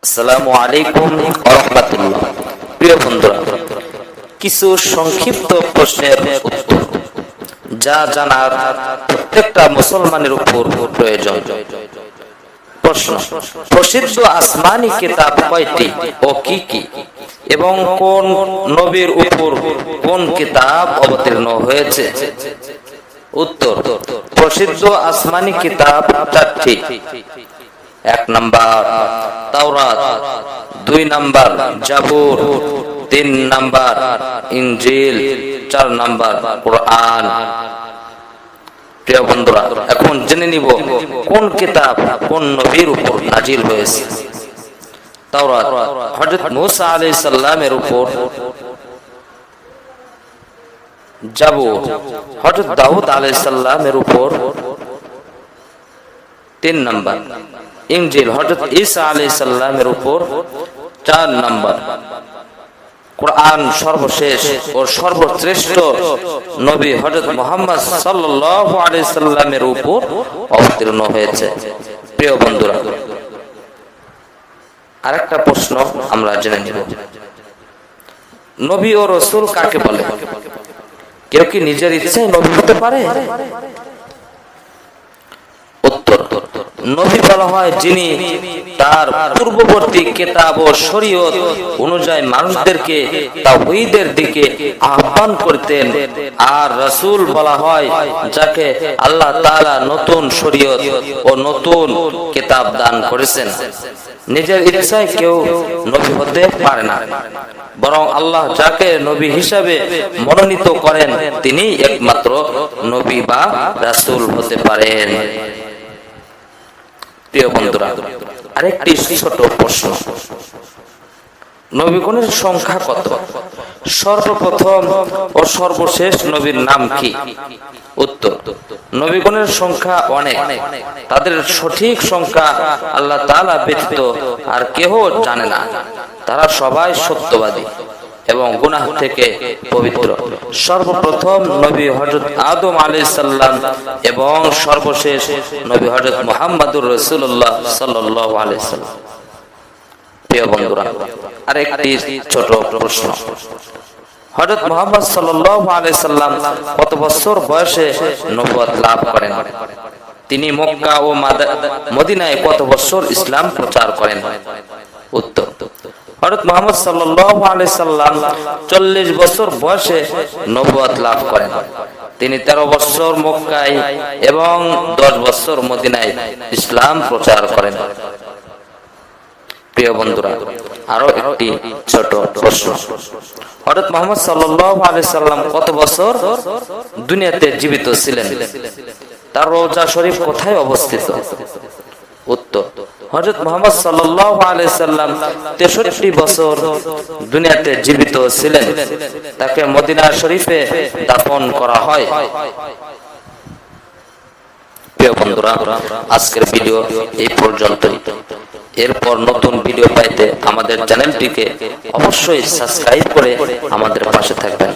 আসসালামু আলাইকুম ওয়া রাহমাতুল্লাহ। প্রিয় বন্ধুরা, কিছু সংক্ষিপ্ত প্রশ্নের উত্তর যা জানার প্রত্যেকটা মুসলমানের উপর প্রয়োজন। প্রশ্ন: প্রসিদ্ধ আসমানি কিতাব কয়টি ও কি কি, এবং কোন নবীর উপর কোন কিতাব অবতীর্ণ হয়েছে? উত্তর: প্রসিদ্ধ আসমানি কিতাব চারটি। 1 নাম্বার তাওরাত, 2 নাম্বার জাবুর, 3 নাম্বার ইনজিল, 4 নাম্বার কোরআন। প্রিয় বন্ধুরা, এখন জেনে নিব কোন কিতাব কোন নবীর উপর নাজিল হয়েছে। তাওরাত হযরত মুসা আলাইহিস সালামের উপর, জাবুর হযরত দাউদ আলাইহিস সালামের উপর, 3 নাম্বার ইনজিল হযরত ঈসা আলাইহিস সালামের উপর, 4 নাম্বার কোরআন সর্বশেষ ও সর্বশ্রেষ্ঠ নবী হযরত মুহাম্মদ সাল্লাল্লাহু আলাইহি সাল্লামের উপর অবতীর্ণ হয়েছে। প্রিয় বন্ধুরা, আরেকটা প্রশ্ন আমরা জেনে নিব, নবী ও রাসূল কাকে বলে? কেউ কি নিজের ইচ্ছায় নবী হতে পারে? উত্তর: নবী বলা হয় যিনি তার পূর্ববর্তী কিতাব ও শরীয়ত অনুযায়ী মানুষদেরকে তাওহীদের দিকে আহ্বান করতেন। আর রাসূল বলা হয় যাকে আল্লাহ তাআলা নতুন শরীয়ত ও নতুন কিতাব দান করেছেন। নিজের ইচ্ছায় কেউ নবী হতে পারে না, বরং আল্লাহ যাকে নবী হিসাবে মনোনীত করেন তিনি একমাত্র নবী বা রাসূল হতে পারেন। প্রিয় বন্ধুরা, আরেকটি ছোট প্রশ্ন, নবীগণের সংখ্যা কত? সর্বপ্রথম ও সর্বশেষ নবীর নাম কি? উত্তর: নবীগণের সংখ্যা অনেক, তাদের সঠিক সংখ্যা আল্লাহ তাআলা ব্যতীত আর কেউ জানে না। তারা সবাই সত্যবাদী এবং গুনাহ থেকে পবিত্র। সর্বপ্রথম নবী হযরত আদম আলাইহিস সালাম এবং সর্বশেষ নবী হযরত মুহাম্মদুর রাসূলুল্লাহ সাল্লাল্লাহু আলাইহি সাল্লাম। প্রিয় বন্ধুরা, আরেকটি ছোট প্রশ্ন, হযরত মুহাম্মদ সাল্লাল্লাহু আলাইহি সাল্লাম কত বছর বয়সে নবুয়ত লাভ করেন? তিনি মক্কা ও মদিনায় কত বছর ইসলাম প্রচার করেন? উত্তর: হযরত মুহাম্মদ সাল্লাল্লাহু আলাইহি সাল্লাম 40 বছর বয়সে নবুয়ত লাভ করেন। তিনি 13 বছর মক্কায় এবং 10 বছর মদিনায় ইসলাম প্রচার করেন। প্রিয় বন্ধুরা, আরো একটি ছোট প্রশ্ন, হযরত মুহাম্মদ সাল্লাল্লাহু আলাইহি সাল্লাম কত বছর দুনিয়াতে জীবিত ছিলেন? তার রওজা শরীফ কোথায় অবস্থিত? উত্তর: হযরত মুহাম্মদ সাল্লাল্লাহু আলাইহি সাল্লাম 63 বছর দুনিয়াতে জীবিত ছিলেন। তাকে মদিনা শরীফে দাফন করা হয়। প্রিয় বন্ধুরা, আজকের ভিডিও এই পর্যন্তই। এরপর নতুন ভিডিও পাইতে আমাদের চ্যানেলটিকে অবশ্যই সাবস্ক্রাইব করে আমাদের পাশে থাকবেন।